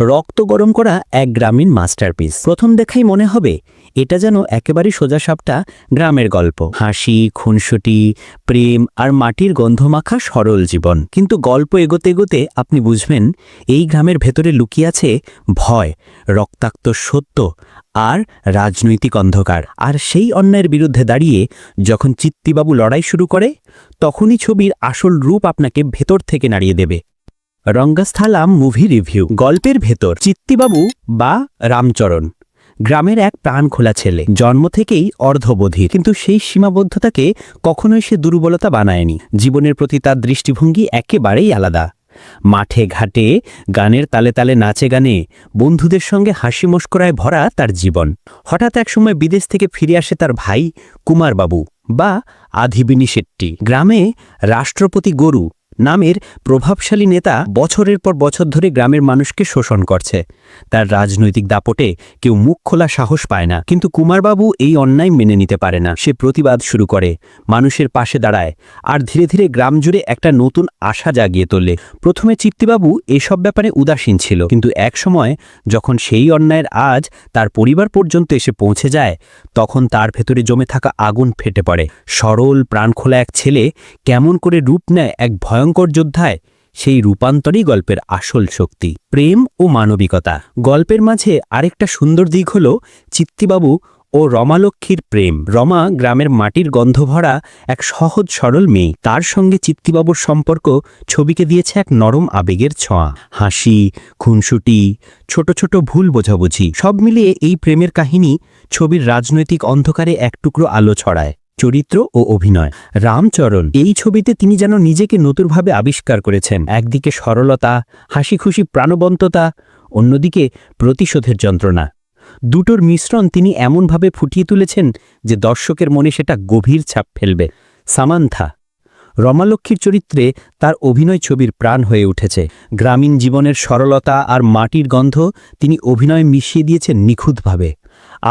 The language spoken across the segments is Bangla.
রক্ত গরম করা এক গ্রামীণ মাস্টারপিস। প্রথম দেখাই মনে হবে এটা যেন একেবারে সোজাসাপটা গ্রামের গল্প। হাসি, খুনসুটি, প্রেম আর মাটির গন্ধমাখা সরল জীবন। কিন্তু গল্প এগোতে এগোতে আপনি বুঝবেন এই গ্রামের ভেতরে লুকিয়ে আছে ভয়, রক্তাক্ত সত্য আর রাজনৈতিক অন্ধকার। আর সেই অন্যায়ের বিরুদ্ধে দাঁড়িয়ে যখন চিত্তিবাবু লড়াই শুরু করে, তখনই ছবির আসল রূপ আপনাকে ভেতর থেকে নাড়িয়ে দেবে। রঙ্গস্থলাম মুভি রিভিউ। গল্পের ভেতর চিত্তিবাবু বা রামচরণ গ্রামের এক প্রাণখোলা ছেলে, জন্ম থেকেই অর্ধবধির, কিন্তু সেই সীমাবদ্ধতাকে কখনোই সে দুর্বলতা বানায়নি। জীবনের প্রতি তার দৃষ্টিভঙ্গি একেবারেই আলাদা। মাঠে ঘাটে গানের তালে তালে নাচে গানে বন্ধুদের সঙ্গে হাসি মস্করায় ভরা তার জীবন। হঠাৎ একসময় বিদেশ থেকে ফিরে আসে তার ভাই কুমারবাবু বা আধিবিনী শেট্টি। গ্রামে রাষ্ট্রপতি গরু নামের প্রভাবশালী নেতা বছরের পর বছর ধরে গ্রামের মানুষকে শোষণ করছে। তার রাজনৈতিক দাপটে কেউ মুখ খোলা সাহস পায় না, কিন্তু কুমারবাবু এই অন্যায় মেনে নিতে পারে না। সে প্রতিবাদ শুরু করে, মানুষের পাশে দাঁড়ায়, আর ধীরে ধীরে গ্রাম জুড়ে একটা নতুন আশা জাগিয়ে তোলে। প্রথমে চিত্তিবাবু এসব ব্যাপারে উদাসীন ছিল, কিন্তু একসময় যখন সেই অন্যায়ের আজ তার পরিবার পর্যন্ত এসে পৌঁছে যায়, তখন তার ভেতরে জমে থাকা আগুন ফেটে পড়ে। সরল প্রাণখোলা এক ছেলে কেমন করে রূপ নেয় এক ভয়ঙ্কর যোদ্ধায়, সেই রূপান্তরই গল্পের আসল শক্তি। প্রেম ও মানবিকতা। গল্পের মাঝে আরেকটা সুন্দর দিক হল চিত্তিবাবু ও রমালক্ষ্মীর প্রেম। রমা গ্রামের মাটির গন্ধ ভরা এক সহজ সরল মেয়ে। তার সঙ্গে চিত্তিবাবুর সম্পর্ক ছবিকে দিয়েছে এক নরম আবেগের ছোঁয়া। হাসি, খুনসুটি, ছোট ছোট ভুল বোঝাবুঝি, সব মিলিয়ে এই প্রেমের কাহিনী ছবির রাজনৈতিক অন্ধকারে এক টুকরো আলো ছড়ায়। চরিত্র ও অভিনয়। রামচরণ এই ছবিতে তিনি যেন নিজেকে নতুনভাবে আবিষ্কার করেছেন। একদিকে সরলতা, হাসি খুশি প্রাণবন্ততা, অন্যদিকে প্রতিশোধের যন্ত্রণা। দুটোর মিশ্রণ তিনি এমনভাবে ফুটিয়ে তুলেছেন যে দর্শকের মনে সেটা গভীর ছাপ ফেলবে। সামান্থা রমালক্ষ্মীর চরিত্রে তার অভিনয় ছবির প্রাণ হয়ে উঠেছে। গ্রামীণ জীবনের সরলতা আর মাটির গন্ধ তিনি অভিনয়ে মিশিয়ে দিয়েছেন নিখুঁতভাবে।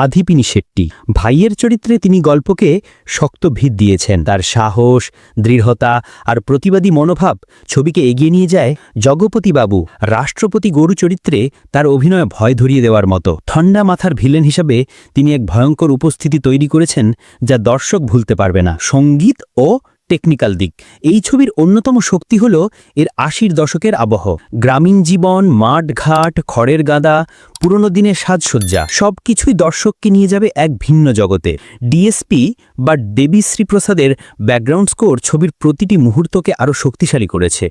আধিবিনী শেট্টি ভাইয়ের চরিত্রে তিনি গল্পকে শক্ত ভিত দিয়েছেন। তার সাহস, দৃঢ়তা আর প্রতিবাদী মনোভাব ছবিকে এগিয়ে নিয়ে যায়। জগপতিবাবু রাষ্ট্রপতি গরু চরিত্রে তার অভিনয় ভয় ধরিয়ে দেওয়ার মতো। ঠান্ডা মাথার ভিলেন হিসাবে তিনি এক ভয়ঙ্কর উপস্থিতি তৈরি করেছেন যা দর্শক ভুলতে পারবে না। সঙ্গীত ও টেকনিক্যাল দিক। এই ছবির অন্যতম শক্তি হল এর ৮০ দশকের আবহ। গ্রামীণ জীবন, মাঠঘাট, খড়ের গাদা, পুরনো দিনের সাজসজ্জা, সবকিছুই দর্শককে নিয়ে যাবে এক ভিন্ন জগতে। ডিএসপি বা দেবীশ্রী প্রসাদের ব্যাকগ্রাউন্ড স্কোর ছবির প্রতিটি মুহূর্তকে আরও শক্তিশালী করেছে।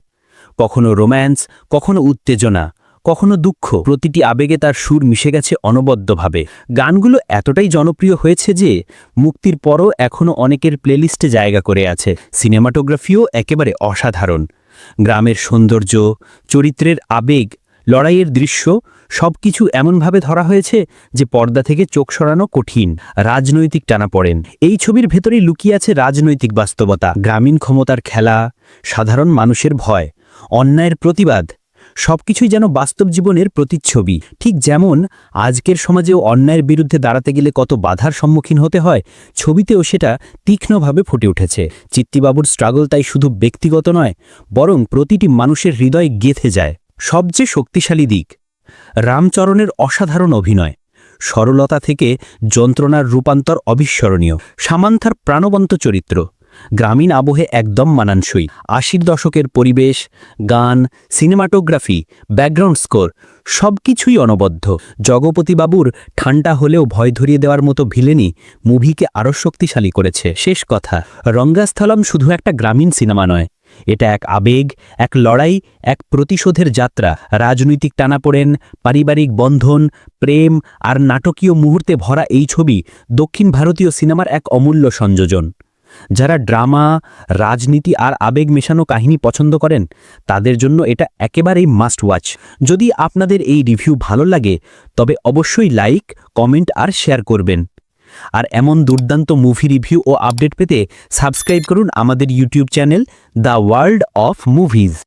কখনো রোম্যান্স, কখনো উত্তেজনা, কখনো দুঃখ, প্রতিটি আবেগে তার সুর মিশে গেছে অনবদ্যভাবে। গানগুলো এতটাই জনপ্রিয় হয়েছে যে মুক্তির পরও এখনও অনেকের প্লেলিস্টে জায়গা করে আছে। সিনেমাটোগ্রাফিও একেবারে অসাধারণ। গ্রামের সৌন্দর্য, চরিত্রের আবেগ, লড়াইয়ের দৃশ্য সবকিছু এমনভাবে ধরা হয়েছে যে পর্দা থেকে চোখ সরানো কঠিন। রাজনৈতিক টানাপোড়েন। এই ছবির ভেতরেই লুকিয়ে আছে রাজনৈতিক বাস্তবতা। গ্রামীণ ক্ষমতার খেলা, সাধারণ মানুষের ভয়, অন্যায়ের প্রতিবাদ, সবকিছুই যেন বাস্তব জীবনের প্রতিচ্ছবি। ঠিক যেমন আজকের সমাজেও অন্যায়ের বিরুদ্ধে দাঁড়াতে গেলে কত বাধার সম্মুখীন হতে হয়, ছবিতেও সেটা তীক্ষ্ণভাবে ফুটে উঠেছে। চিত্তিবাবুর স্ট্রাগল তাই শুধু ব্যক্তিগত নয়, বরং প্রতিটি মানুষের হৃদয়ে গেঁথে যায়। সবচেয়ে শক্তিশালী দিক রামচরণের অসাধারণ অভিনয়। সরলতা থেকে যন্ত্রণার রূপান্তর অবিস্মরণীয়। সামান্থার প্রাণবন্ত চরিত্র গ্রামীণ আবহে একদম মানানসই। ৮০ দশকের পরিবেশ, গান, সিনেমাটোগ্রাফি, ব্যাকগ্রাউন্ড স্কোর সবকিছুই অনবদ্য। জগপতিবাবুর ঠান্ডা হলেও ভয় ধরিয়ে দেওয়ার মতো ভিলেনই মুভিকে আরও শক্তিশালী করেছে। শেষ কথা, রঙ্গস্থলম শুধু একটা গ্রামীণ সিনেমা নয়, এটা এক আবেগ, এক লড়াই, এক প্রতিশোধের যাত্রা। রাজনৈতিক টানাপোড়েন, পারিবারিক বন্ধন, প্রেম আর নাটকীয় মুহূর্তে ভরা এই ছবি দক্ষিণ ভারতীয় সিনেমার এক অমূল্য সংযোজন। যারা ড্রামা, রাজনীতি আর আবেগ মেশানো কাহিনী পছন্দ করেন তাদের জন্য এটা একেবারেই মাস্ট ওয়াচ। যদি আপনাদের এই রিভিউ ভালো লাগে তবে অবশ্যই লাইক, কমেন্ট আর শেয়ার করবেন। আর এমন দুর্দান্ত মুভি রিভিউ ও আপডেট পেতে সাবস্ক্রাইব করুন আমাদের YouTube channel the world of movies.